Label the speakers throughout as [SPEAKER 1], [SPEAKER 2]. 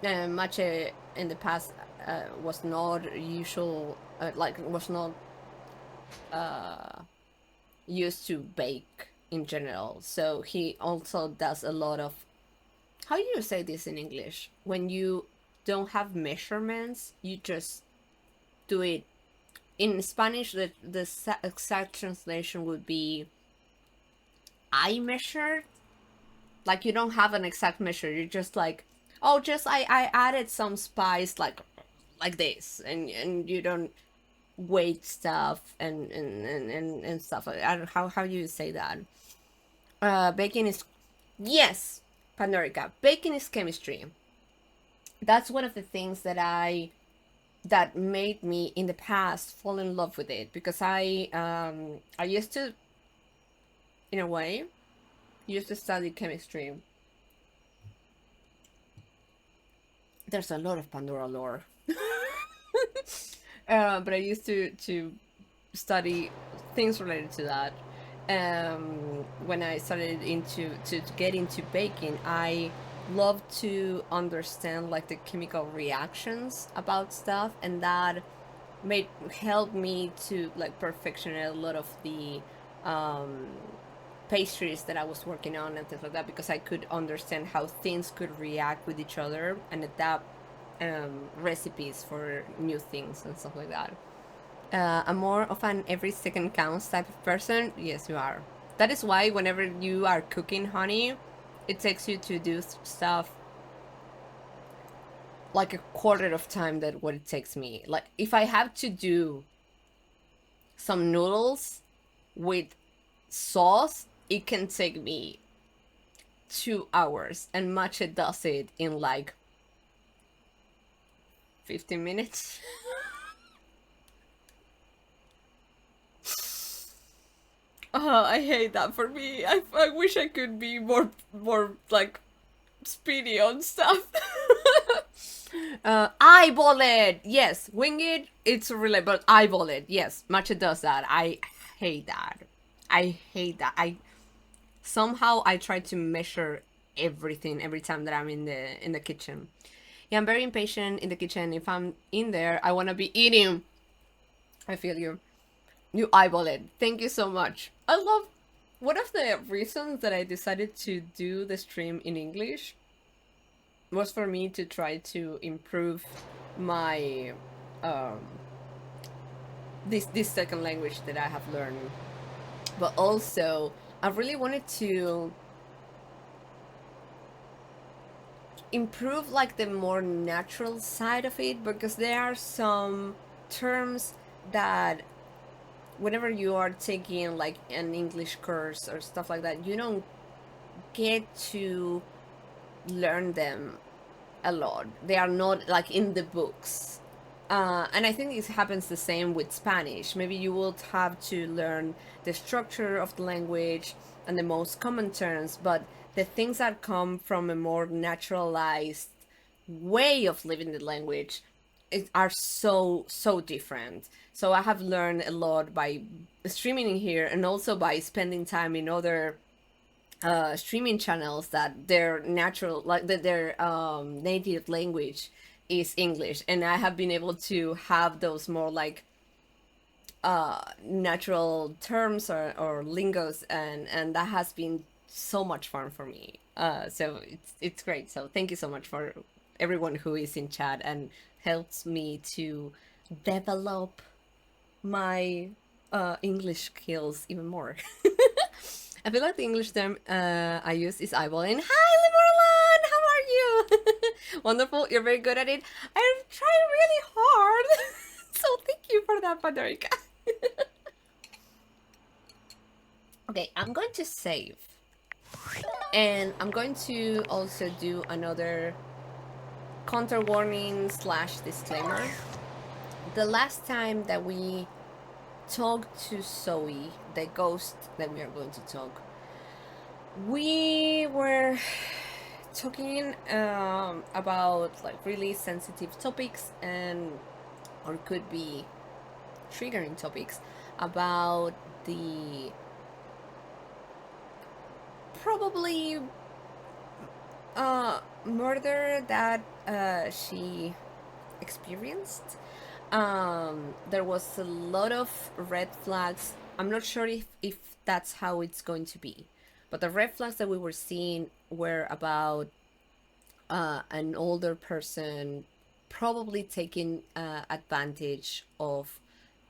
[SPEAKER 1] Matcha in the past was not usual, was not used to bake in general. So he also does a lot of, how do you say this in English? When you don't have measurements, you just do it. In Spanish, the exact translation would be I measured. Like you don't have an exact measure. You're just like, oh, just I added some spice like this, and you don't weight stuff and stuff. I don't how you say that. Baking is, yes, Pandorica. Baking is chemistry. That's one of the things that made me in the past fall in love with it, because I used to, in a way, used to study chemistry. There's a lot of Pandora lore. But I used to study things related to that. When I started to get into baking, I love to understand like the chemical reactions about stuff, and that made helped me to like perfection a lot of the um, pastries that I was working on and things like that, because I could understand how things could react with each other and adapt recipes for new things and stuff like that. I'm more of an every second counts type of person. Yes, you are. That is why whenever you are cooking honey, it takes you to do stuff like a quarter of time than what it takes me. Like if I have to do some noodles with sauce, it can take me 2 hours, and Matcha does it in like 15 minutes. Oh, I hate that for me. I wish I could be more like speedy on stuff. Eyeball it. Yes, wing it. It's really, but eyeball it. Yes, Matcha does that. I hate that. I hate that. I somehow I try to measure everything every time that I'm in the kitchen. Yeah, I'm very impatient in the kitchen. If I'm in there, I want to be eating. I feel you. You eyeball it. Thank you so much. I love. One of the reasons that I decided to do the stream in English was for me to try to improve my um, this second language that I have learned, but also I really wanted to improve like the more natural side of it, because there are some terms that whenever you are taking like an English course or stuff like that, you don't get to learn them a lot. They are not like in the books. And I think it happens the same with Spanish. Maybe you will have to learn the structure of the language and the most common terms, but the things that come from a more naturalized way of living the language are so different. So I have learned a lot by streaming in here, and also by spending time in other streaming channels that their natural like their native language is English, and I have been able to have those more like natural terms or lingos, and that has been so much fun for me. So it's great. So thank you so much for everyone who is in chat and helps me to develop my English skills even more. I feel like the English term I use is eyeballing. Hi, Limorland! How are you? Wonderful, you're very good at it. I'm trying really hard. So thank you for that, Pandorica. Okay, I'm going to save. And I'm going to also do another counter warning slash disclaimer. The last time that we talked to Zoey, the ghost that we are going to talk, we were talking about like really sensitive topics, and or could be triggering topics about the probably Murder that she experienced. There was a lot of red flags. I'm not sure if that's how it's going to be, but the red flags that we were seeing were about an older person probably taking advantage of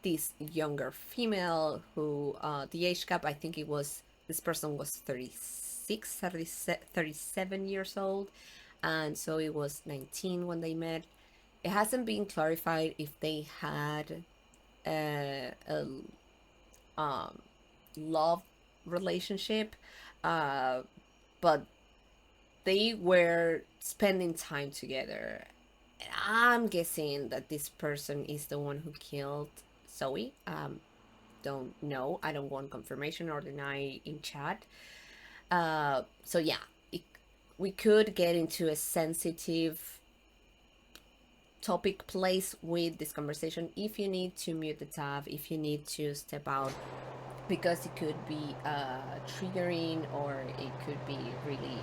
[SPEAKER 1] this younger female who the age gap, I think it was, this person was 37 years old, and so it was 19 when they met. It hasn't been clarified if they had a um, love relationship, uh, but they were spending time together. I'm guessing that this person is the one who killed Zoe. Don't know. I don't want confirmation or deny in chat. So yeah, we could get into a sensitive topic place with this conversation. If you need to mute the tab, if you need to step out, because it could be triggering or it could be really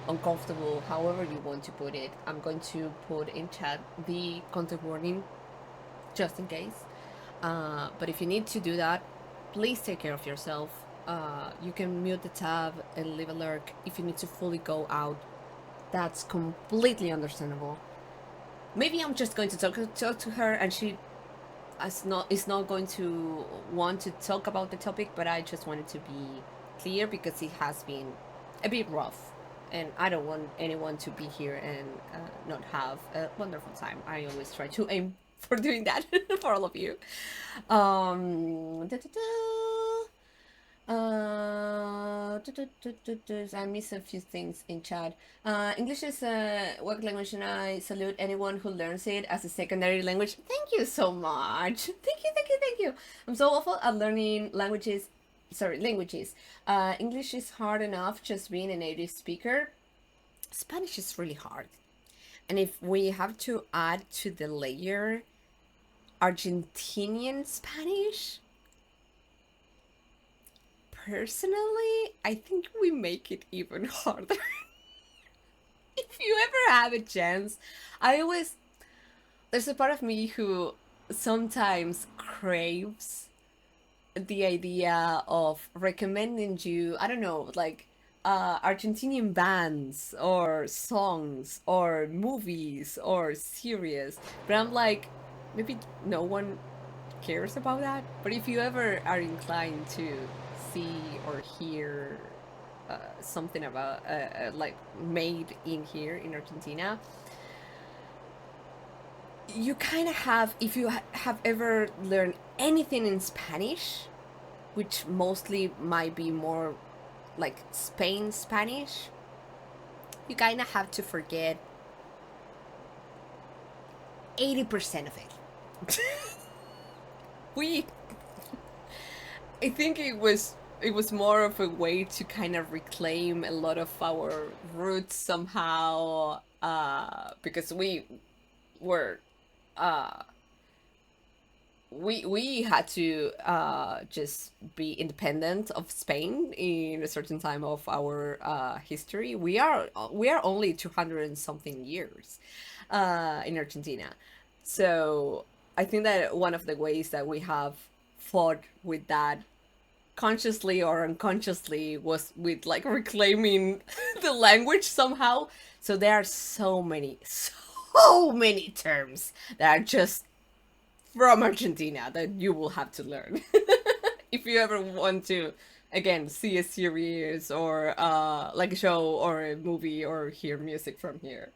[SPEAKER 1] uncomfortable, however you want to put it. I'm going to put in chat the content warning just in case. But if you need to do that, please take care of yourself. You can mute the tab and leave a lurk. If you need to fully go out, that's completely understandable. Maybe I'm just going to talk to her, and she is not going to want to talk about the topic. But I just wanted to be clear because it has been a bit rough, and I don't want anyone to be here and not have a wonderful time. I always try to aim for doing that for all of you. Da, da, da. I missed a few things in chat. English is a work language, and I salute anyone who learns it as a secondary language. Thank you so much. Thank you, thank you, thank you. I'm so awful at learning languages. Sorry, languages. English is hard enough just being a native speaker. Spanish is really hard. And if we have to add to the layer Argentinian Spanish, personally, I think we make it even harder. If you ever have a chance, I always, there's a part of me who sometimes craves the idea of recommending you, I don't know, like Argentinian bands or songs or movies or series. But I'm like, maybe no one cares about that. But if you ever are inclined to see or hear something about like made in here in Argentina, you kind of have, if you have ever learned anything in Spanish, which mostly might be more like Spain Spanish, you kind of have to forget 80% of it. we I think it was more of a way to kind of reclaim a lot of our roots somehow, because were uh, we had to just be independent of Spain in a certain time of our history. We are only 200 and something years in Argentina, so I think that one of the ways that we have fought with that, consciously or unconsciously, was with like reclaiming the language somehow. So there are so many terms that are just from Argentina that you will have to learn if you ever want to, again, see a series or like a show or a movie or hear music from here.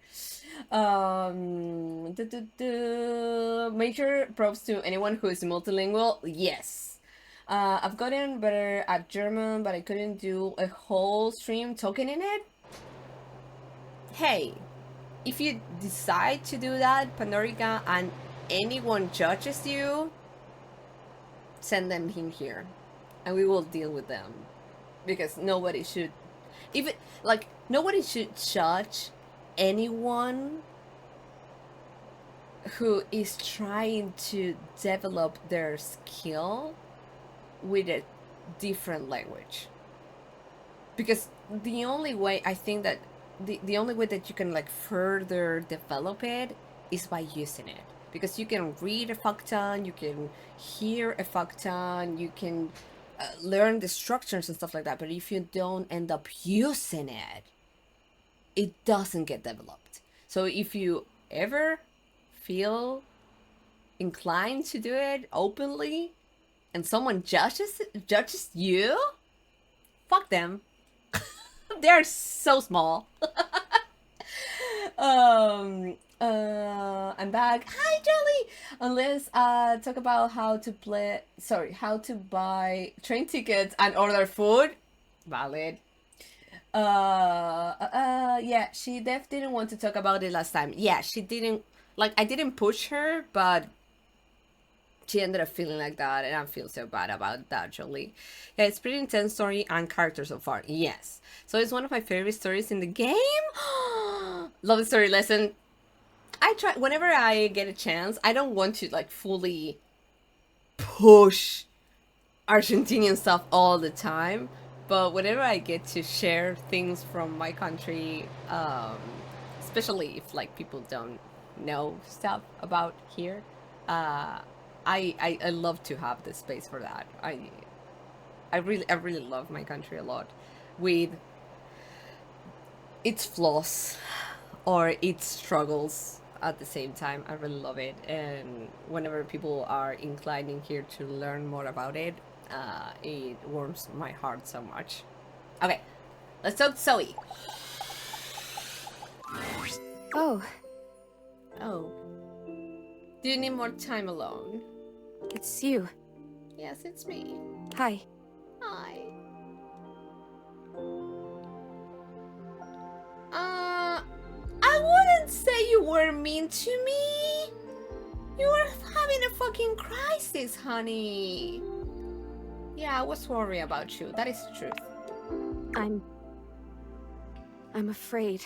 [SPEAKER 1] Major props to anyone who is multilingual. Yes. I've gotten better at German, but I couldn't do a whole stream talking in it. Hey, if you decide to do that, Pandora, and anyone judges you, send them in here, and we will deal with them. Because nobody should, even like nobody should judge anyone who is trying to develop their skill with a different language. Because the only way I think that the only way that you can like further develop it is by using it, because you can read a fuck ton, you can hear a fuck ton, you can learn the structures and stuff like that, but if you don't end up using it, it doesn't get developed. So if you ever feel inclined to do it openly and someone judges you, fuck them. They're so small. I'm back. Hi, Jolly. Let's talk about how to buy train tickets and order food. Valid. Yeah, she didn't want to talk about it last time. Yeah, she didn't, like, I didn't push her, but she ended up feeling like that, and I feel so bad about that, Jolie. Yeah, it's pretty intense story and character so far. Yes. So it's one of my favorite stories in the game. Love the story lesson. I try whenever I get a chance. I don't want to like fully push Argentinian stuff all the time, but whenever I get to share things from my country, especially if like people don't know stuff about here, I love to have the space for that. I really love my country a lot, with its flaws or its struggles at the same time. I really love it, and whenever people are inclining here to learn more about it, it warms my heart so much. Okay, let's talk Zoey.
[SPEAKER 2] Oh.
[SPEAKER 1] Oh. Do you need more time alone?
[SPEAKER 2] It's you.
[SPEAKER 1] Yes, it's me.
[SPEAKER 2] Hi.
[SPEAKER 1] Hi. I wouldn't say you were mean to me. You were having a fucking crisis, honey. Yeah, I was worried about you. That is the truth.
[SPEAKER 2] I'm afraid.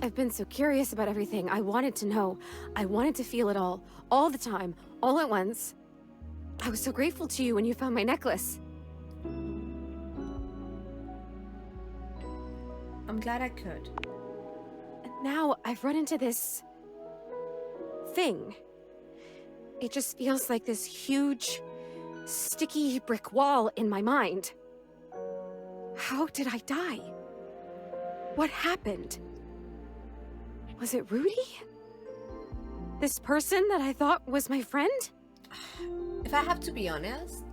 [SPEAKER 2] I've been so curious about everything. I wanted to know. I wanted to feel it all the time, all at once. I was so grateful to you when you found my necklace.
[SPEAKER 1] I'm glad I could.
[SPEAKER 2] And now I've run into this thing. It just feels like this huge, sticky brick wall in my mind. How did I die? What happened? Was it Rudy? This person that I thought was my friend?
[SPEAKER 1] If I have to be honest,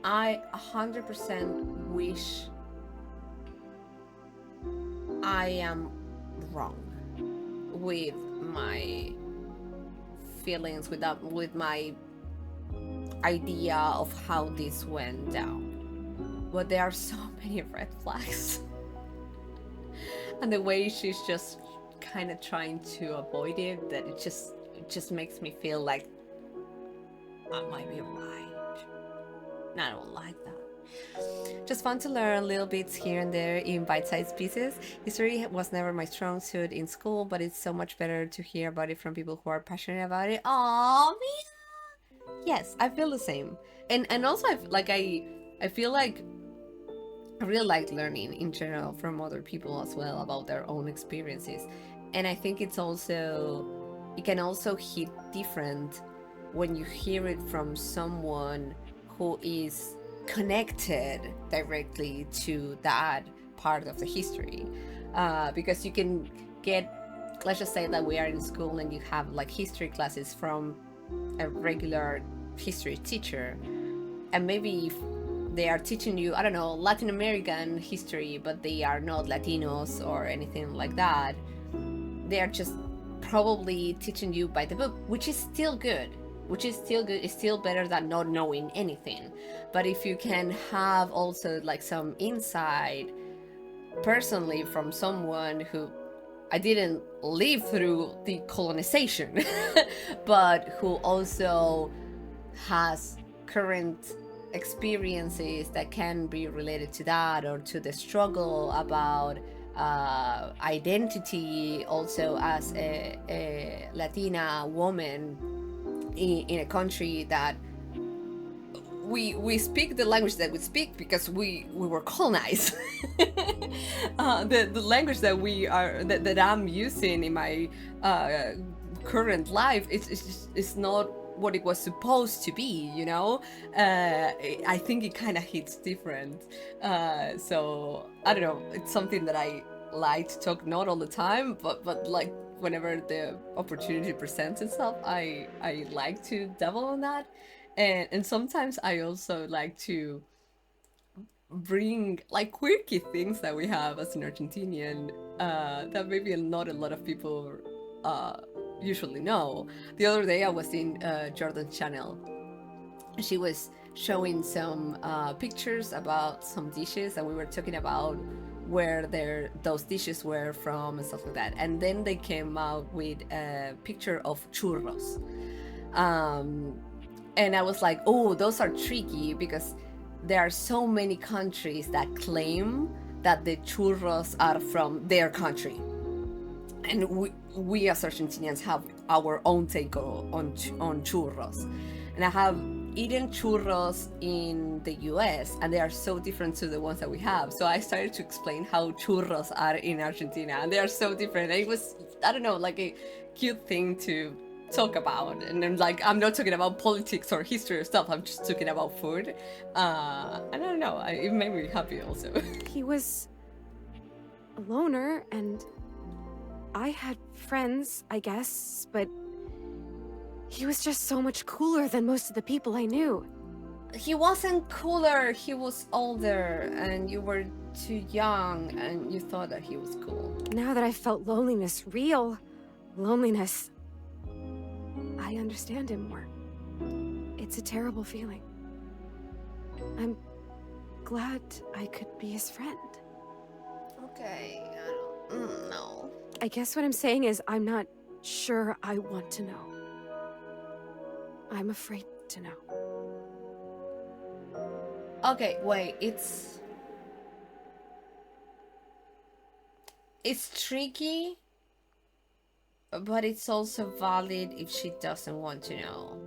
[SPEAKER 1] I 100% wish I am wrong with my feelings, with my idea of how this went down. But there are so many red flags. And the way she's just kind of trying to avoid it, that it just makes me feel like I might be right. And I don't like that. Just fun to learn little bits here and there in bite-sized pieces. History was never my strong suit in school, but it's so much better to hear about it from people who are passionate about it. Aww, Mia! Yes, I feel the same. And also I feel like I really like learning in general from other people as well about their own experiences. And I think it can also hit different when you hear it from someone who is connected directly to that part of the history. Because you can get, let's just say that we are in school and you have like history classes from a regular history teacher, and maybe if they are teaching you, I don't know, Latin American history, but they are not Latinos or anything like that, they are just probably teaching you by the book, which is still good. It's still better than not knowing anything. But if you can have also like some insight personally from someone who, I didn't live through the colonization, but who also has current experiences that can be related to that, or to the struggle about identity also as a Latina woman in a country that we speak the language that we speak because we were colonized. The language that that I'm using in my current life, it's not what it was supposed to be, you know. I think it kind of hits different. So I don't know. It's something that I like to talk, not all the time, but like whenever the opportunity presents itself, I like to dabble on that. And sometimes I also like to bring like quirky things that we have as an Argentinian, that maybe not a lot of people uh, usually know. The other day I was in Jordan's channel. She was showing some pictures about some dishes, and we were talking about where those dishes were from and stuff like that. And then they came out with a picture of churros. And I was like, oh, those are tricky because there are so many countries that claim that the churros are from their country. And we as Argentinians have our own take on churros. And I have eaten churros in the US, and they are so different to the ones that we have. So I started to explain how churros are in Argentina, and they are so different. And it was, I don't know, like a cute thing to talk about. And I'm like, I'm not talking about politics or history or stuff, I'm just talking about food. And I don't know, it made me happy also.
[SPEAKER 2] He was a loner, and I had friends, I guess, but he was just so much cooler than most of the people I knew.
[SPEAKER 1] He wasn't cooler, he was older, and you were too young, and you thought that he was cool.
[SPEAKER 2] Now that I felt loneliness, real loneliness, I understand him more. It's a terrible feeling. I'm glad I could be his friend.
[SPEAKER 1] Okay, I don't know.
[SPEAKER 2] I guess what I'm saying is I'm not sure I want to know. I'm afraid to know.
[SPEAKER 1] Okay, wait, it's tricky, but it's also valid if she doesn't want to know.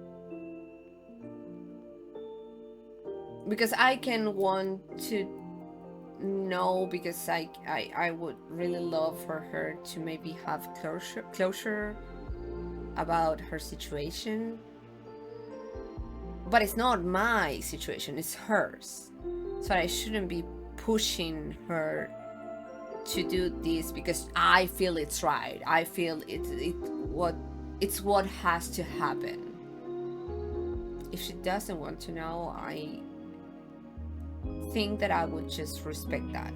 [SPEAKER 1] Because I can want to know, because I would really love for her to maybe have closure about her situation. But it's not my situation, it's hers. So I shouldn't be pushing her to do this because I feel it's right. I feel it's what has to happen. If she doesn't want to know, I think that I would just respect that.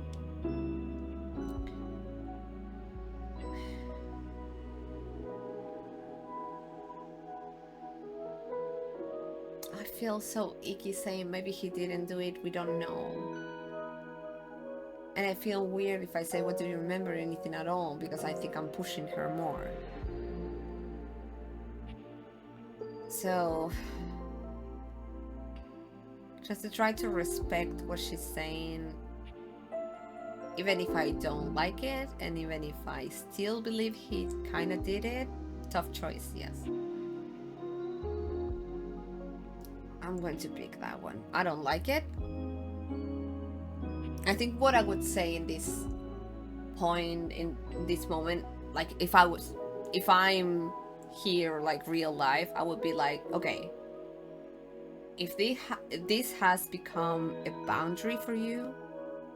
[SPEAKER 1] I feel so icky saying maybe he didn't do it, we don't know. And I feel weird if I say, what do you remember anything at all? Because I think I'm pushing her more. So, just to try to respect what she's saying, even if I don't like it, and even if I still believe he kind of did it, tough choice, yes. I'm going to pick that one. I don't like it. I think what I would say in this point, in this moment, like if I'm here like real life, I would be like, okay, if this has become a boundary for you,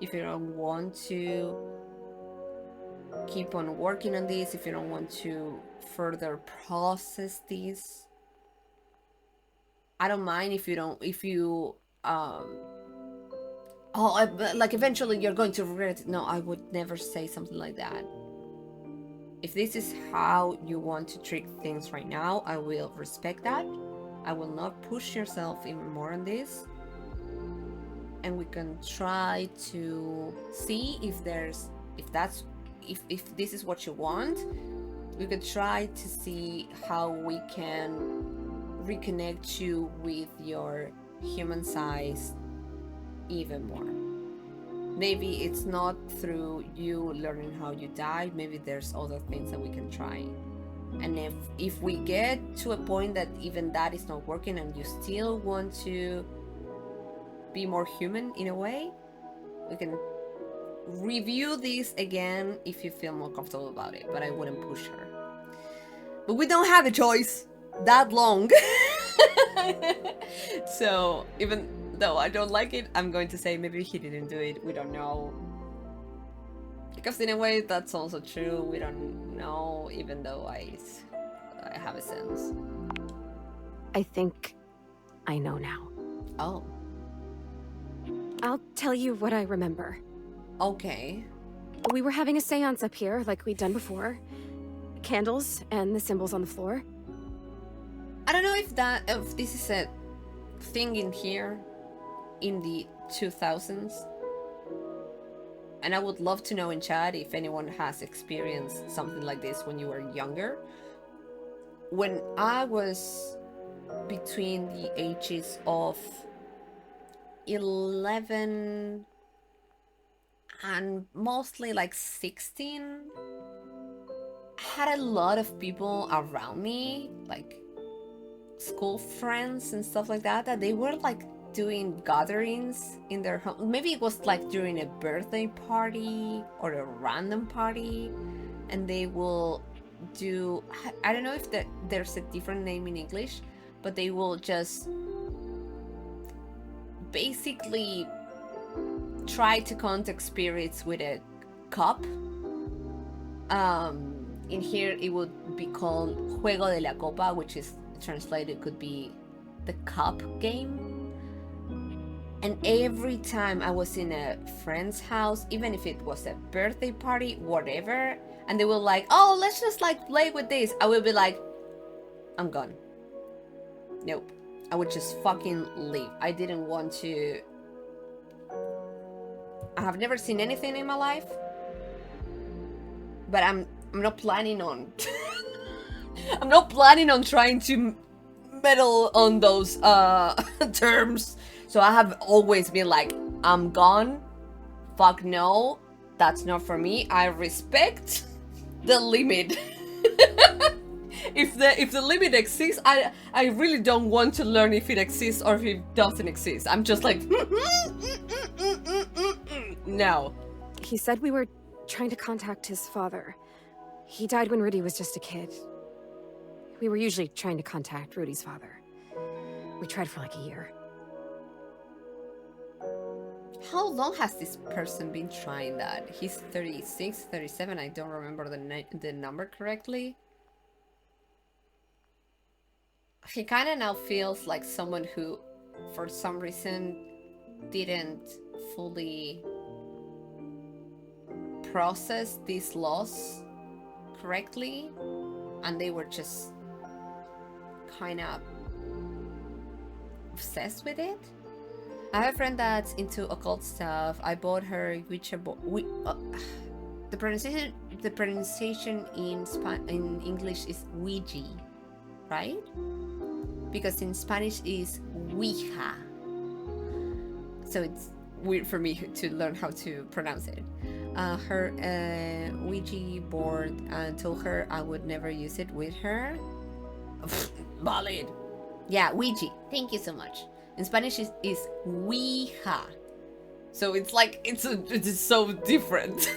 [SPEAKER 1] if you don't want to keep on working on this, if you don't want to further process this, I don't mind if you like eventually you're going to regret it. No, I would never say something like that. If this is how you want to treat things right now, I will respect that. I will not push yourself even more on this. And we can try to see if this is what you want. We could try to see how we can reconnect you with your human side even more. Maybe it's not through you learning how you die, maybe there's other things that we can try. And if we get to a point that even that is not working and you still want to be more human in a way. We can review this again if you feel more comfortable about it, but I wouldn't push her. But we don't have a choice that long. So even though I don't like it, I'm going to say maybe he didn't do it. We don't know. Because in a way, that's also true. We don't know, even though I have a sense.
[SPEAKER 2] I think I know now.
[SPEAKER 1] Oh.
[SPEAKER 2] I'll tell you what I remember.
[SPEAKER 1] Okay.
[SPEAKER 2] We were having a seance up here, like we'd done before. Candles and the symbols on the floor.
[SPEAKER 1] I don't know if this is a thing in here in the 2000s. And I would love to know in chat if anyone has experienced something like this when you were younger. When I was between the ages of 11 and mostly like 16, I had a lot of people around me, like school friends and stuff like that, that they were like doing gatherings in their home. Maybe it was like during a birthday party or a random party, and they will do, I don't know if there's a different name in English, but they will just basically try to contact spirits with a cup. In here it would be called Juego de la Copa, which is translated could be the cup game. And every time I was in a friend's house, even if it was a birthday party, whatever, and they were like, oh, let's just like play with this, I would be like, I'm gone. Nope. I would just fucking leave. I didn't want to. I have never seen anything in my life, but I'm not planning on I'm not planning on trying to meddle on those terms. So I have always been like, I'm gone. Fuck no, that's not for me. I respect the limit. If the limit exists, I really don't want to learn if it exists or if it doesn't exist. I'm just like, no.
[SPEAKER 2] He said we were trying to contact his father. He died when Rudy was just a kid. We were usually trying to contact Rudy's father. We tried for like a year.
[SPEAKER 1] How long has this person been trying that? He's 36, 37, I don't remember the number correctly. He kind of now feels like someone who, for some reason, didn't fully process this loss correctly, and they were just kind of obsessed with it. I have a friend that's into occult stuff. I bought her Ouija board. The pronunciation in English is Ouija, right? Because in Spanish is Ouija. So it's weird for me to learn how to pronounce it. Her Ouija board, and told her I would never use it with her. Valid. Yeah, Ouija. Thank you so much. In Spanish is Ouija. So it's like, it's so different.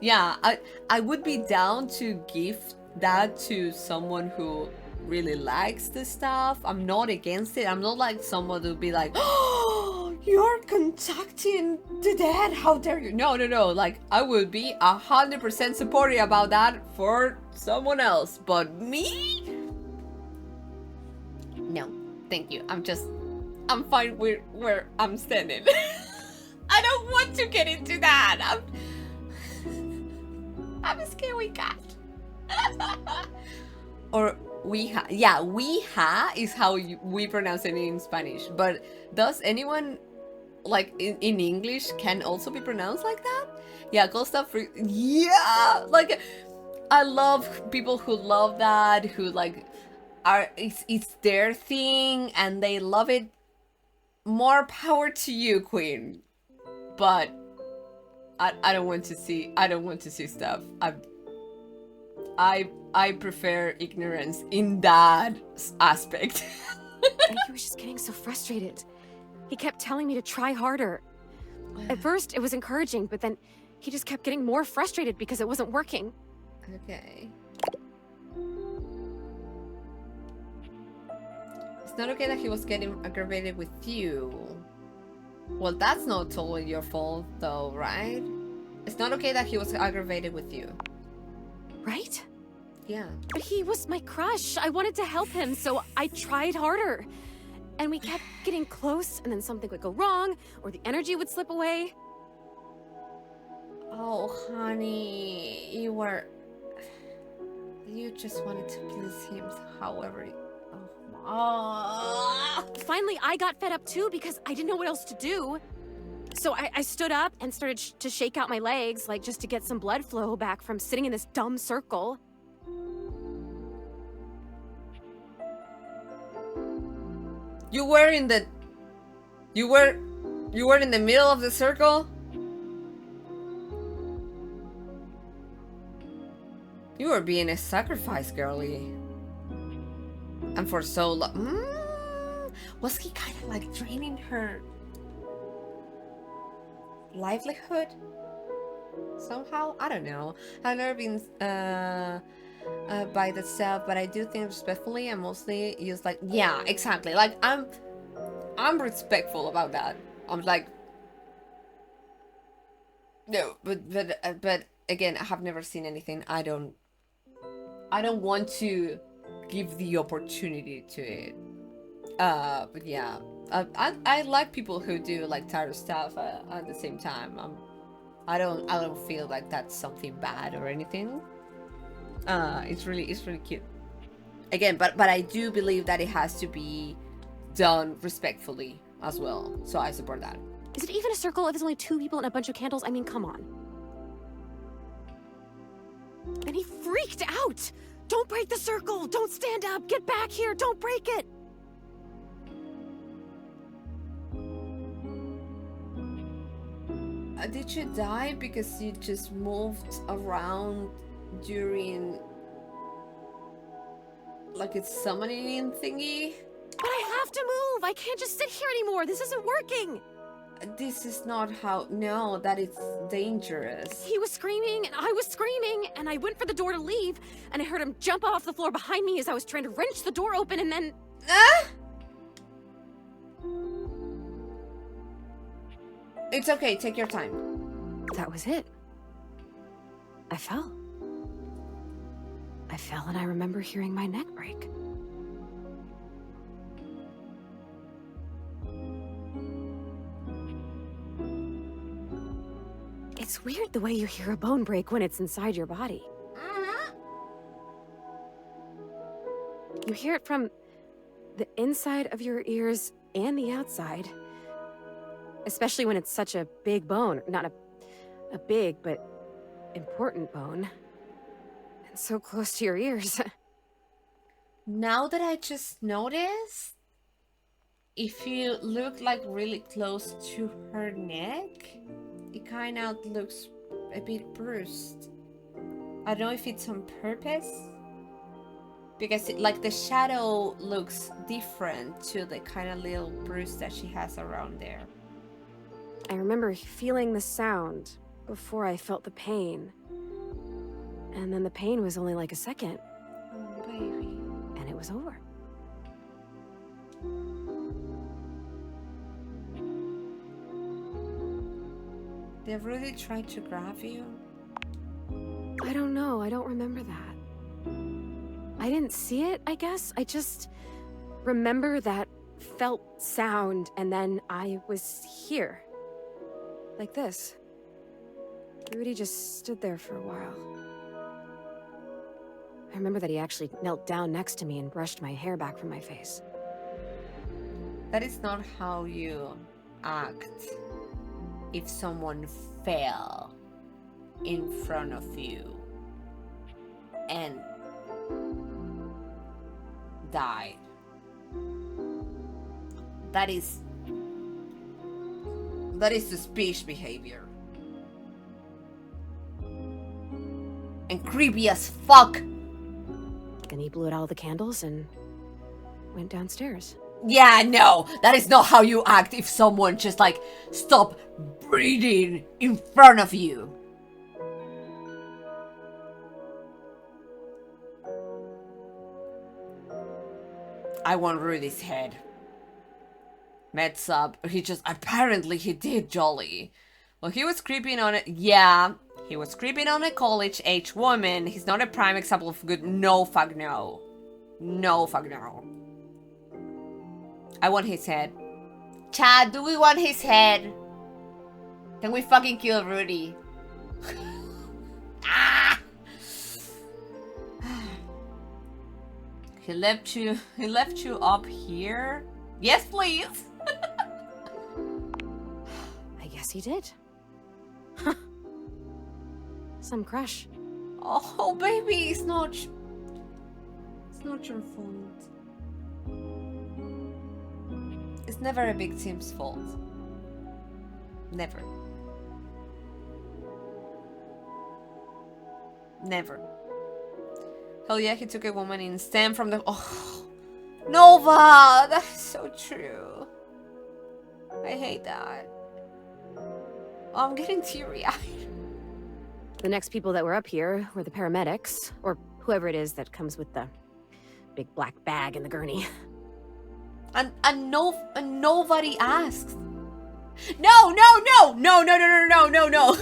[SPEAKER 1] Yeah, I would be down to give that to someone who really likes the stuff. I'm not against it. I'm not like someone who'd be like, oh, you're contacting the dead, how dare you. No, like I would be 100% supportive about that for someone else, but me, no, thank you. I'm fine with where I'm standing. I don't want to get into that. I'm a scary cat. Or Ouija. Yeah, Ouija is how we pronounce it in Spanish. But does anyone, like, in English can also be pronounced like that? Yeah, cold stuff. Yeah! Like, I love people who love that, who, like, it's their thing, and they love it. More power to you, Queen. But I don't want to see stuff. I prefer ignorance in that aspect.
[SPEAKER 2] He was just getting so frustrated. He kept telling me to try harder. At first, it was encouraging, but then he just kept getting more frustrated because it wasn't working.
[SPEAKER 1] Okay. It's not okay that he was getting aggravated with you. Well, that's not totally your fault, though, right? It's not okay that he was aggravated with you.
[SPEAKER 2] Right?
[SPEAKER 1] Yeah.
[SPEAKER 2] But he was my crush. I wanted to help him, so I tried harder. And we kept getting close, and then something would go wrong, or the energy would slip away.
[SPEAKER 1] Oh, honey, you just wanted to please him however. Oh.
[SPEAKER 2] Finally, I got fed up too because I didn't know what else to do. So I stood up and started to shake out my legs, like just to get some blood flow back from sitting in this dumb circle.
[SPEAKER 1] You were in the middle of the circle? You were being a sacrifice, girlie. And for so long. Was he kind of like draining her livelihood? Somehow? I don't know. I've never been by the self, but I do think respectfully and mostly use like, yeah, exactly. Like I'm respectful about that. I'm like, no, but again, I have never seen anything. I don't want to give the opportunity to it. But yeah, I like people who do like tired stuff at the same time. I don't feel like that's something bad or anything. It's really cute. Again, but I do believe that it has to be done respectfully as well. So I support that.
[SPEAKER 2] Is it even a circle if it's only 2 people and a bunch of candles? I mean, come on. And he freaked out! Don't break the circle! Don't stand up! Get back here! Don't break it!
[SPEAKER 1] Did you die because you just moved around during like a summoning thingy?
[SPEAKER 2] But I have to move! I can't just sit here anymore! This isn't working!
[SPEAKER 1] This is not how... No, that is dangerous.
[SPEAKER 2] He was screaming, and I was screaming, and I went for the door to leave, and I heard him jump off the floor behind me as I was trying to wrench the door open, and then...
[SPEAKER 1] Ah! It's okay, take your time.
[SPEAKER 2] That was it. I fell. I fell, and I remember hearing my neck break. It's weird the way you hear a bone break when it's inside your body. You hear it from the inside of your ears and the outside. Especially when it's such a big bone. Not a big, but important bone. And so close to your ears.
[SPEAKER 1] Now that I just noticed, if you look like really close to her neck, it kind of looks a bit bruised. I don't know if it's on purpose, because like the shadow looks different to the kind of little bruise that she has around there.
[SPEAKER 2] I remember feeling the sound before I felt the pain. And then the pain was only like a second.
[SPEAKER 1] Oh, baby.
[SPEAKER 2] And it was over.
[SPEAKER 1] They really tried to grab you?
[SPEAKER 2] I don't know. I don't remember that. I didn't see it, I guess. I just remember that felt sound, and then I was here. Like this. Rudy just stood there for a while. I remember that he actually knelt down next to me and brushed my hair back from my face.
[SPEAKER 1] That is not how you act if someone fell in front of you and died. That is suspicious behavior. And creepy as fuck.
[SPEAKER 2] Then he blew out all the candles and went downstairs.
[SPEAKER 1] Yeah, no, that is not how you act if someone just like stop breathing in front of you. I want Rudy's head. Meds up. He just apparently he did Jolly. Well, he was creeping on it. Yeah, he was creeping on a college-age woman. He's not a prime example of good. No, fuck no. No, fuck no. I want his head. Chad, do we want his head? Can we fucking kill Rudy? Ah! He left you up here? Yes, please.
[SPEAKER 2] I guess he did. Huh. Some crush.
[SPEAKER 1] Oh, baby, it's not your fault. It's never a victim's fault. Never. Never. Hell yeah, he took a woman in STEM from the... Oh, Nova! That's so true. I hate that. Oh, I'm getting teary-eyed.
[SPEAKER 2] The next people that were up here were the paramedics, or whoever it is that comes with the big black bag and the gurney.
[SPEAKER 1] And nobody asks. No, no, no, no, no, no, no, no, no, no.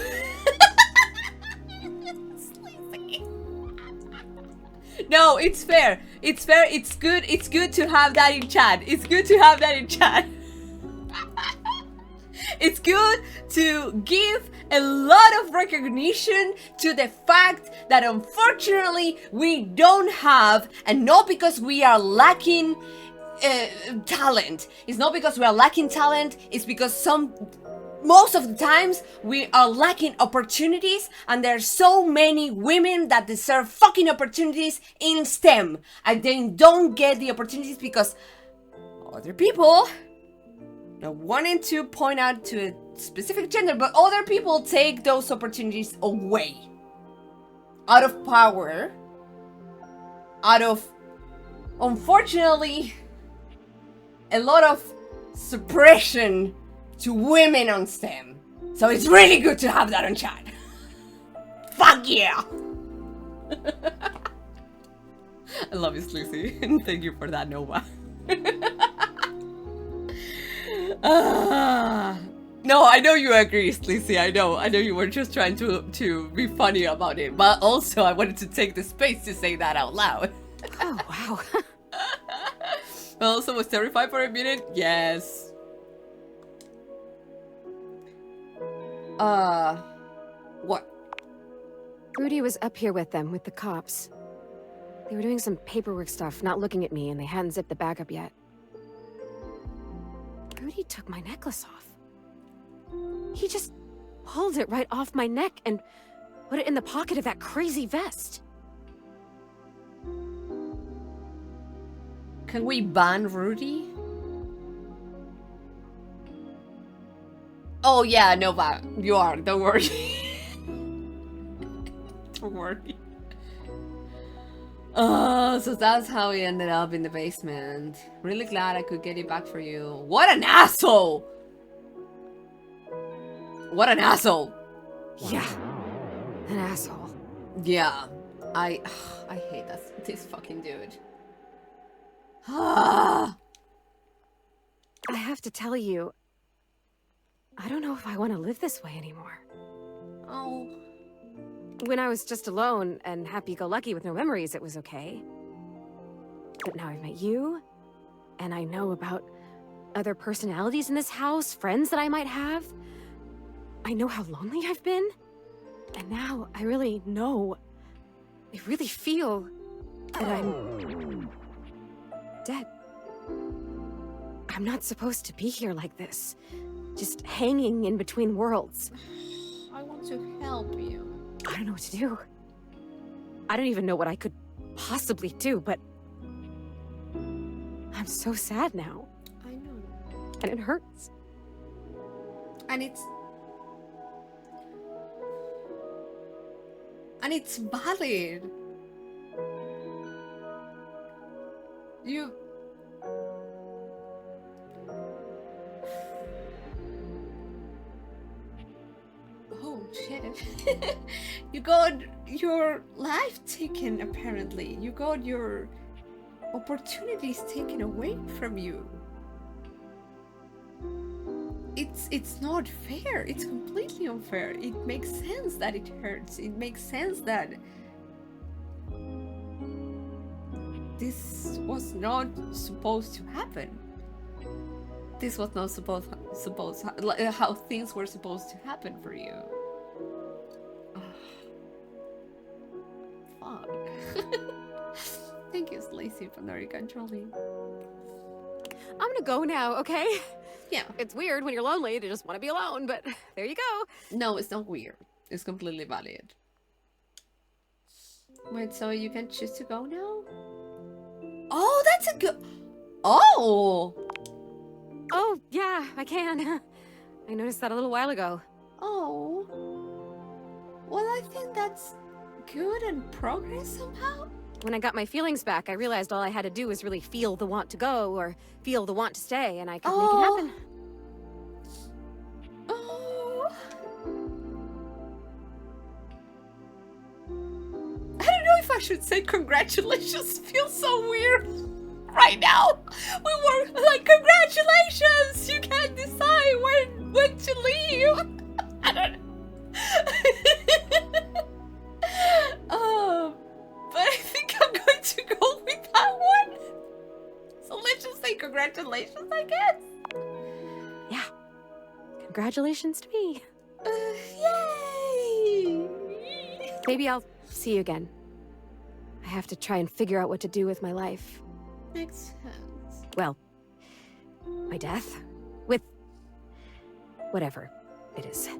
[SPEAKER 1] No, it's fair. It's fair. It's good. It's good to have that in chat. It's good to have that in chat. It's good to give a lot of recognition to the fact that unfortunately we don't have, and not because we are lacking talent. It's not because we are lacking talent. It's because most of the times we are lacking opportunities, and there are so many women that deserve fucking opportunities in STEM, and they don't get the opportunities because other people, not wanting to point out to a specific gender, but other people take those opportunities away. Out of power, out of, unfortunately, a lot of suppression to women on STEM. So it's really good to have that on chat. Fuck yeah! I love you, Sleazy, and thank you for that, Nova. No, I know you agree, Sleazy. I know you were just trying to be funny about it, but also I wanted to take the space to say that out loud.
[SPEAKER 2] Oh, wow.
[SPEAKER 1] Also was terrified for a minute. Yes. What?
[SPEAKER 2] Rudy was up here with them, with the cops. They were doing some paperwork stuff, not looking at me, and they hadn't zipped the bag up yet. Rudy took my necklace off. He just pulled it right off my neck and put it in the pocket of that crazy vest.
[SPEAKER 1] Can we ban Rudy? Oh yeah, Nova, you are, don't worry. Don't worry. So that's how we ended up in the basement. Really glad I could get it back for you. What an asshole! What an asshole!
[SPEAKER 2] Yeah, an asshole.
[SPEAKER 1] Yeah, I hate this fucking dude. I
[SPEAKER 2] have to tell you, I don't know if I want to live this way anymore.
[SPEAKER 1] Oh.
[SPEAKER 2] When I was just alone and happy-go-lucky with no memories, it was okay. But now I've met you, and I know about other personalities in this house, friends that I might have. I know how lonely I've been, and now I really know, I really feel that I'm dead. I'm not supposed to be here like this, just hanging in between worlds.
[SPEAKER 1] I want to help you.
[SPEAKER 2] I don't know what to do. I don't even know what I could possibly do, but I'm so sad now.
[SPEAKER 1] I know.
[SPEAKER 2] And it hurts.
[SPEAKER 1] And it's valid. Oh shit. You got your life taken, apparently. You got your opportunities taken away from you. It's not fair. It's completely unfair. It makes sense that it hurts. It makes sense that this was not supposed to happen. This was not supposed how things were supposed to happen for you. Fuck. Thank you, Lacey, for the controlling.
[SPEAKER 2] I'm gonna go now, okay?
[SPEAKER 1] Yeah.
[SPEAKER 2] It's weird when you're lonely to just want to be alone, but there you go.
[SPEAKER 1] No, it's not weird. It's completely valid. Wait, so you can choose to go now? Oh, that's a good... Oh!
[SPEAKER 2] Oh, yeah, I can. I noticed that a little while ago.
[SPEAKER 1] Oh. Well, I think that's good and progress somehow.
[SPEAKER 2] When I got my feelings back, I realized all I had to do was really feel the want to go or feel the want to stay, and I could make it happen.
[SPEAKER 1] Oh. I don't know if I should say congratulations. Feels so weird right now. We were like, congratulations! You can't decide when to leave. I don't know. But I think I'm going to go with that one. So let's just say congratulations, I guess.
[SPEAKER 2] Yeah. Congratulations to me.
[SPEAKER 1] Yay!
[SPEAKER 2] Maybe I'll see you again. I have to try and figure out what to do with my life.
[SPEAKER 1] Makes sense.
[SPEAKER 2] Well, my death. With whatever it is.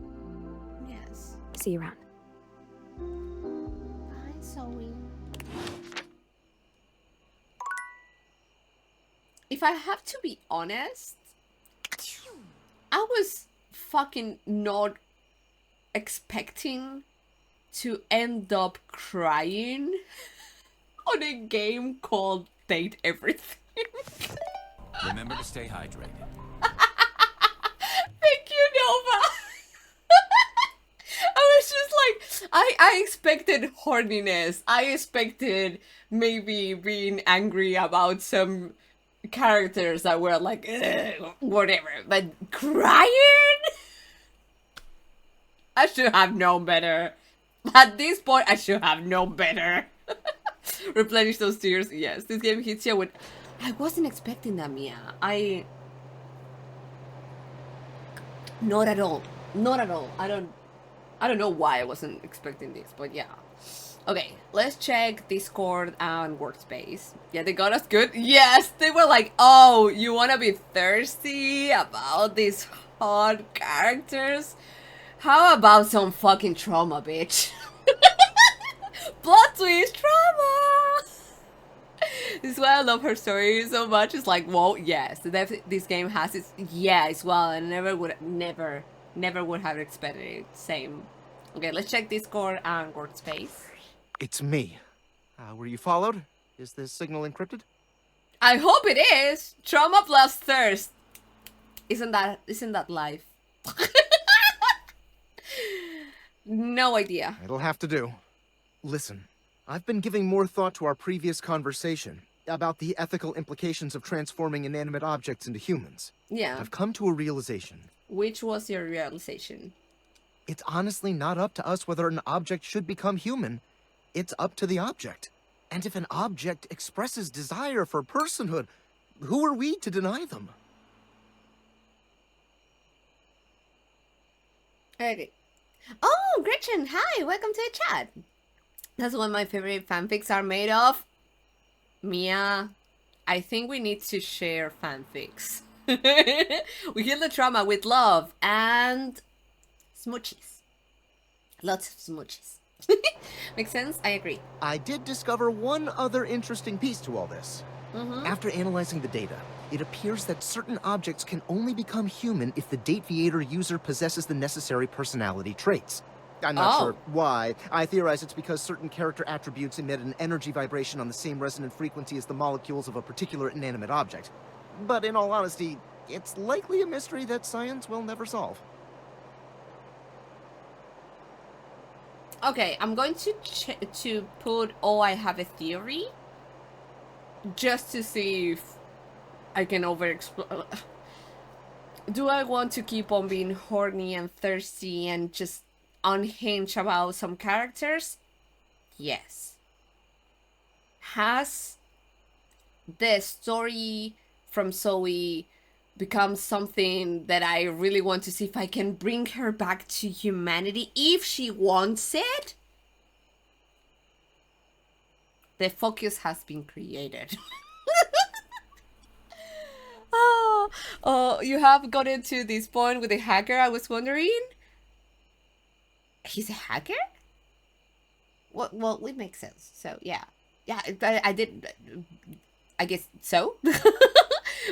[SPEAKER 1] Yes.
[SPEAKER 2] See you around.
[SPEAKER 1] Bye, Zoey. If I have to be honest, I was fucking not expecting to end up crying on a game called Date Everything.
[SPEAKER 3] Remember to stay hydrated.
[SPEAKER 1] Thank you, Nova. I was just like, I expected horniness. I expected maybe being angry about some characters that were like, whatever. But crying? I should have known better. At this point, I should have known better. Replenish those tears. Yes, this game hits you with... I wasn't expecting that, Mia. Not at all. Not at all. I don't know why I wasn't expecting this, but yeah. Okay, let's check Thiscord and Wrkspce. Yeah, they got us good. Yes, they were like, oh, you wanna be thirsty about these hot characters? How about some fucking trauma, bitch? Plot twist, trauma! This is why I love her story so much. It's like, whoa, yes, this game has its yeah as well, and never would have expected it. Same. Okay, let's check Thiscord and Wrkspce.
[SPEAKER 4] It's me. Were you followed? Is this signal encrypted?
[SPEAKER 1] I hope it is. Trauma plus thirst. Isn't that life? No idea.
[SPEAKER 4] It'll have to do. Listen, I've been giving more thought to our previous conversation about the ethical implications of transforming inanimate objects into humans.
[SPEAKER 1] Yeah.
[SPEAKER 4] I've come to a realization.
[SPEAKER 1] Which was your realization?
[SPEAKER 4] It's honestly not up to us whether an object should become human. It's up to the object. And if an object expresses desire for personhood, who are we to deny them?
[SPEAKER 1] Okay. Oh, Gretchen, hi, welcome to the chat. That's what my favorite fanfics are made of. Mia, I think we need to share fanfics. We heal the trauma with love and smoochies. Lots of smoochies. Makes sense? I agree.
[SPEAKER 4] I did discover one other interesting piece to all this. After analyzing the data, it appears that certain objects can only become human if the dateeverythinggame user possesses the necessary personality traits. I'm not sure why. I theorize it's because certain character attributes emit an energy vibration on the same resonant frequency as the molecules of a particular inanimate object. But in all honesty, it's likely a mystery that science will never solve.
[SPEAKER 1] Okay, I'm going to put "Oh, I have a theory" just to see if I can overexplore. Do I want to keep on being horny and thirsty and just unhinged about some characters? Yes. Has the story from Zoey become something that I really want to see if I can bring her back to humanity if she wants it? The focus has been created. Oh, you have gotten to this point with the hacker. I was wondering. He's a hacker? Well, it makes sense. So yeah, I did. I guess so.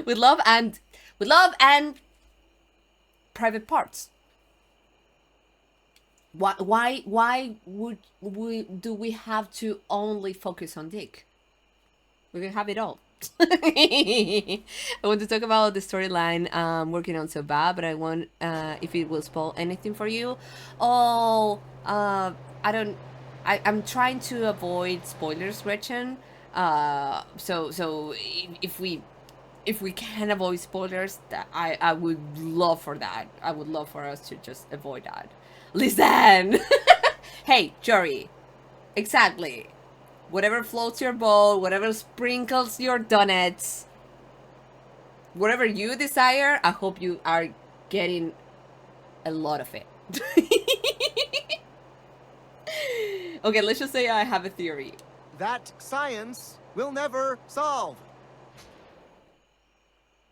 [SPEAKER 1] with love and private parts. Why do we have to only focus on dick? We can have it all. I want to talk about the storyline I'm working on so bad, but I want if it will spoil anything for you. Oh, I don't. I'm trying to avoid spoilers, Gretchen. So if we can avoid spoilers, that I would love for that. I would love for us to just avoid that. Listen, hey, Jory, exactly. Whatever floats your boat, whatever sprinkles your donuts, whatever you desire, I hope you are getting a lot of it. Okay, let's just say I have a theory.
[SPEAKER 4] That science will never solve.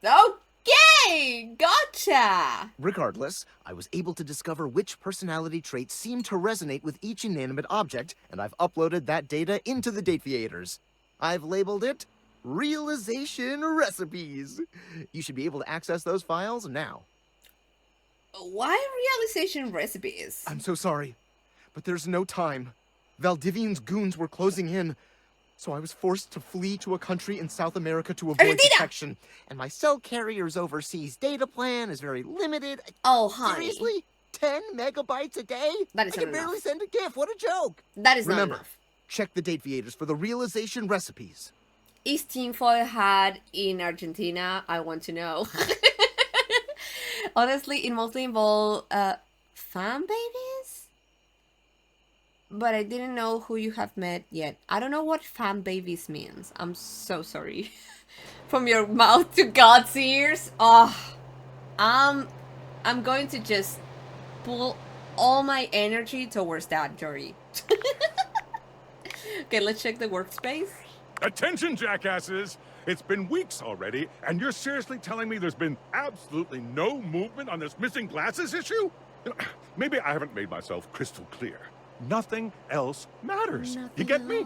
[SPEAKER 1] Okay, gotcha.
[SPEAKER 4] Regardless, I was able to discover which personality traits seem to resonate with each inanimate object, and I've uploaded that data into the dateeverythinggame. I've labeled it Realization Recipes. You should be able to access those files now.
[SPEAKER 1] Why realization recipes?
[SPEAKER 4] I'm so sorry, but there's no time. Valdivian's goons were closing in, so I was forced to flee to a country in South America to avoid detection. And my cell carrier's overseas data plan is very limited.
[SPEAKER 1] Oh, honey.
[SPEAKER 4] Seriously? 10 megabytes a day?
[SPEAKER 1] That is
[SPEAKER 4] I
[SPEAKER 1] not
[SPEAKER 4] can barely
[SPEAKER 1] enough.
[SPEAKER 4] send a GIF. What a joke.
[SPEAKER 1] That is
[SPEAKER 4] Remember,
[SPEAKER 1] not enough.
[SPEAKER 4] check the dateeverythinggame for the realization recipes.
[SPEAKER 1] Is tinfoil hat in Argentina? I want to know. Honestly, it mostly involved fan babies? But I didn't know who you have met yet. I don't know what fan babies means. I'm so sorry. From your mouth to God's ears. Oh, I'm going to just pull all my energy towards that, Jory. Okay, let's check the workspace.
[SPEAKER 5] Attention, jackasses! It's been weeks already, and you're seriously telling me there's been absolutely no movement on this missing glasses issue? Maybe I haven't made myself crystal clear. Nothing else matters. You get me?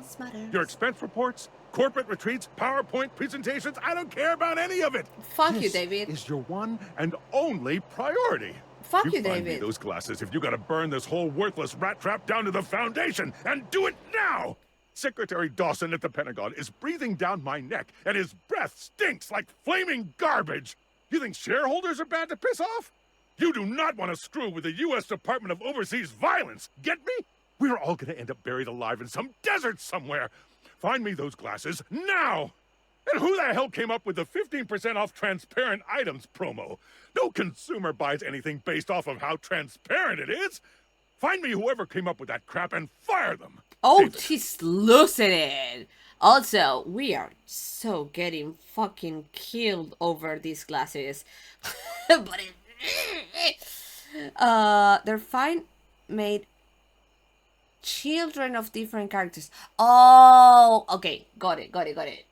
[SPEAKER 5] Your expense reports, corporate retreats, PowerPoint presentations, I don't care about any of it.
[SPEAKER 1] Fuck you, David.
[SPEAKER 5] This is your one and only priority.
[SPEAKER 1] Fuck you,
[SPEAKER 5] find
[SPEAKER 1] David.
[SPEAKER 5] me those glasses if you gotta burn this whole worthless rat trap down to the foundation, and do it now! Secretary Dawson at the Pentagon is breathing down my neck, and his breath stinks like flaming garbage. You think shareholders are bad to piss off? You do not want to screw with the U.S. Department of Overseas Violence, get me? We're all gonna end up buried alive in some desert somewhere. Find me those glasses now! And who the hell came up with the 15% off transparent items promo? No consumer buys anything based off of how transparent it is. Find me whoever came up with that crap and fire them.
[SPEAKER 1] Oh,
[SPEAKER 5] David.
[SPEAKER 1] she's losing it. Also, we are so getting fucking killed over these glasses. But they're fine made children of different characters. Oh, okay, got it.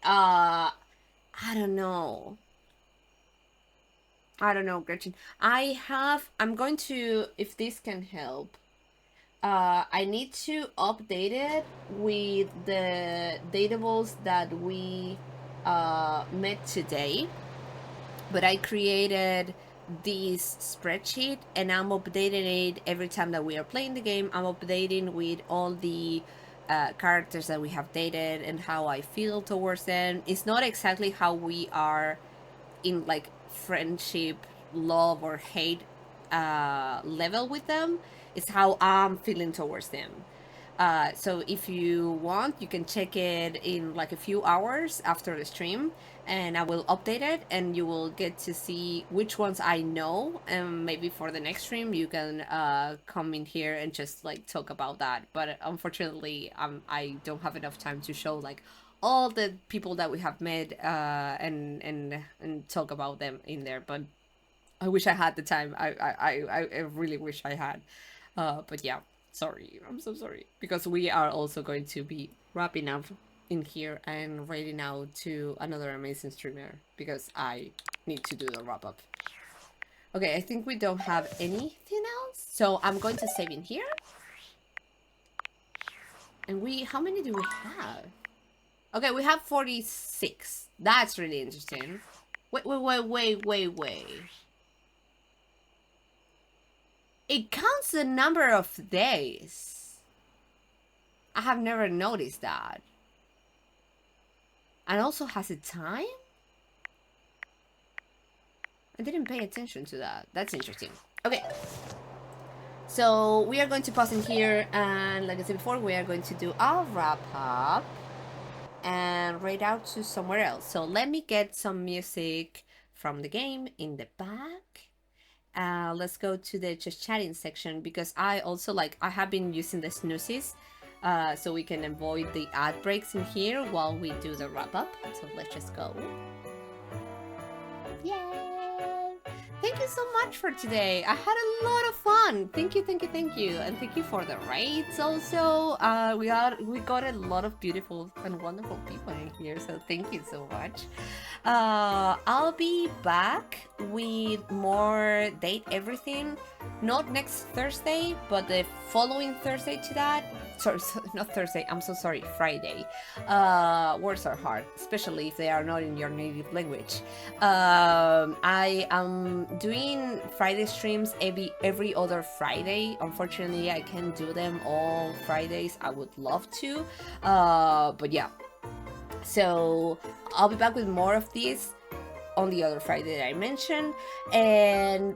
[SPEAKER 1] I don't know, Gretchen. I'm going to, if this can help, I need to update it with the datables that we met today. But I created this spreadsheet and I'm updating it every time that we are playing the game. I'm updating with all the characters that we have dated and how I feel towards them. It's not exactly how we are in like friendship, love or hate level with them. It's how I'm feeling towards them. So if you want, you can check it in like a few hours after the stream, and I will update it, and you will get to see which ones I know, and maybe for the next stream you can come in here and just like talk about that. But unfortunately, I don't have enough time to show like all the people that we have met and talk about them in there. But I wish I had the time. I really wish I had. But yeah, sorry. I'm so sorry. Because we are also going to be wrapping up in here and writing out to another amazing streamer. Because I need to do the wrap up. Okay, I think we don't have anything else. So I'm going to save in here. And how many do we have? Okay, we have 46. That's really interesting. Wait. It counts the number of days. I have never noticed that. And also has a time? I didn't pay attention to that. That's interesting. Okay. So we are going to pause in here, and like I said before, we are going to do our wrap up and write out to somewhere else. So let me get some music from the game in the back. Let's go to the just chatting section, because I also I have been using the snoozes so we can avoid the ad breaks in here while we do the wrap up. So let's just go. Yay! Thank you so much for today. I had a lot of fun. Thank you. And thank you for the raids also. We got a lot of beautiful and wonderful people in here, so thank you so much. I'll be back with more Date Everything, not next Thursday, but the following Thursday to that. Sorry, not Thursday, I'm so sorry, Friday. Words are hard, especially if they are not in your native language. I am doing Friday streams every other Friday. Unfortunately, I can't do them all Fridays. I would love to, but yeah. So I'll be back with more of these on the other Friday that I mentioned,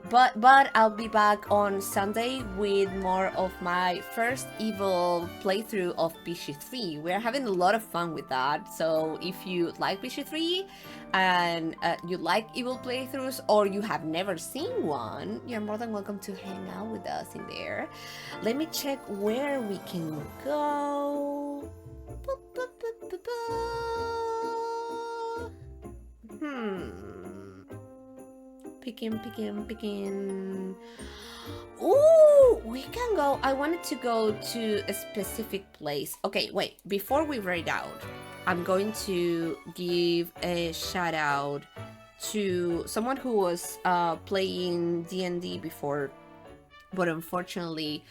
[SPEAKER 1] but I'll be back on Sunday with more of my first Evil playthrough of Bishi 3. We're having a lot of fun with that, so if you like Bishi 3 and you like Evil playthroughs, or you have never seen one, you're more than welcome to hang out with us in there. Let me check where we can go. Boop, boop, boop, boop, boop. Picking. Ooh, we can go. I wanted to go to a specific place. Okay, wait. Before we write out, I'm going to give a shout out to someone who was playing D&D before, but unfortunately,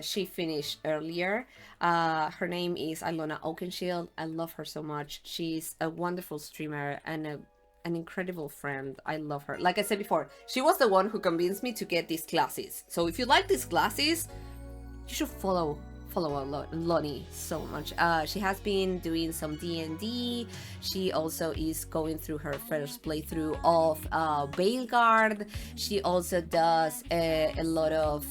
[SPEAKER 1] she finished earlier. Her name is Ilona Oakenshield. I love her so much. She's a wonderful streamer and an incredible friend. I love her. Like I said before, she was the one who convinced me to get these classes. So if you like these classes, you should follow Lonnie so much. She has been doing some D&D. She also is going through her first playthrough of Veilguard. She also does a lot of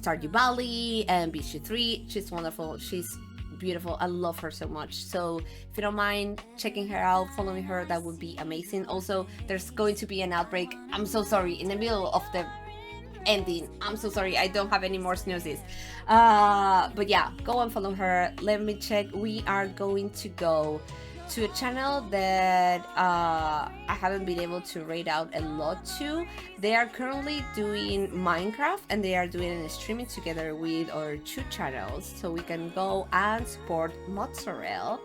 [SPEAKER 1] Stardew Valley and Bishi 3. She's wonderful. She's beautiful. I love her so much. So if you don't mind checking her out, following her, that would be amazing. Also, there's going to be an outbreak. I'm so sorry, in the middle of the ending. I'm so sorry, I don't have any more snoozes. But yeah, go and follow her. Let me check. We are going to go to a channel that I haven't been able to rate out a lot to. They are currently doing Minecraft, and they are doing a streaming together with our 2 channels, so we can go and support Mozzarella.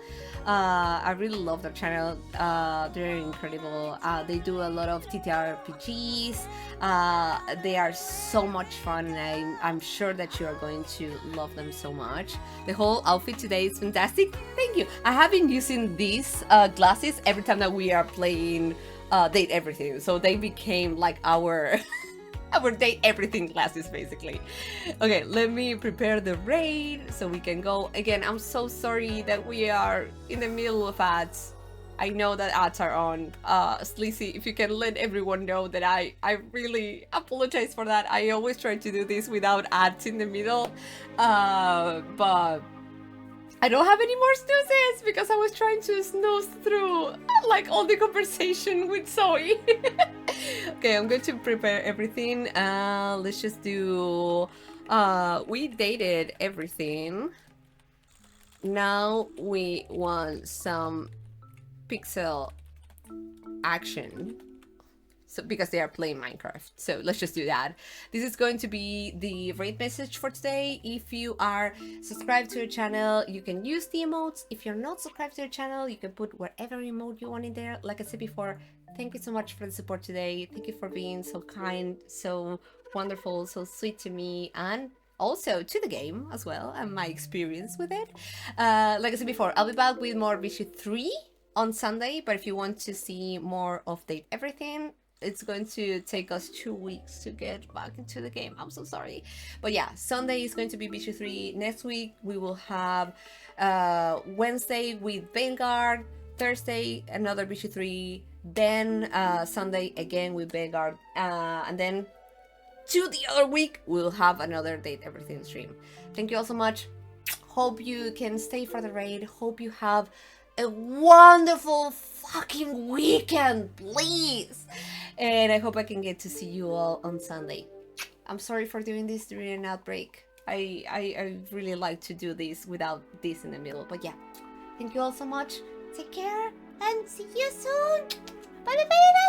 [SPEAKER 1] I really love their channel. They're incredible. They do a lot of TTRPGs. They are so much fun, and I'm sure that you are going to love them so much. The whole outfit today is fantastic. Thank you. I have been using these glasses every time that we are playing Date Everything, so they became like our our Date Everything glasses, basically. Okay, let me prepare the raid so we can go. Again, I'm so sorry that we are in the middle of ads. I know that ads are on. Sleazy, if you can let everyone know that I really apologize for that. I always try to do this without ads in the middle, but I don't have any more snoozes because I was trying to snooze through like all the conversation with Zoey. Okay, I'm going to prepare everything. Let's just do, we dated everything. Now we want some pixel action. So, because they are playing Minecraft. So let's just do that. This is going to be the raid message for today. If you are subscribed to your channel, you can use the emotes. If you're not subscribed to your channel, you can put whatever emote you want in there. Like I said before, thank you so much for the support today. Thank you for being so kind, so wonderful, so sweet to me, and also to the game as well, and my experience with it. Like I said before, I'll be back with more Vision 3 on Sunday, but if you want to see more of Date Everything, it's going to take us 2 weeks to get back into the game. I'm so sorry. But yeah, Sunday is going to be Vision 3. Next week, we will have Wednesday with Vanguard, Thursday, another Vision 3, then Sunday again with Vanguard, and then to the other week, we'll have another Date Everything stream. Thank you all so much. Hope you can stay for the raid. Hope you have a wonderful fucking weekend, please. And I hope I can get to see you all on Sunday. I'm sorry for doing this during an outbreak. I really like to do this without this in the middle. But yeah, thank you all so much. Take care and see you soon. Bye bye bye bye.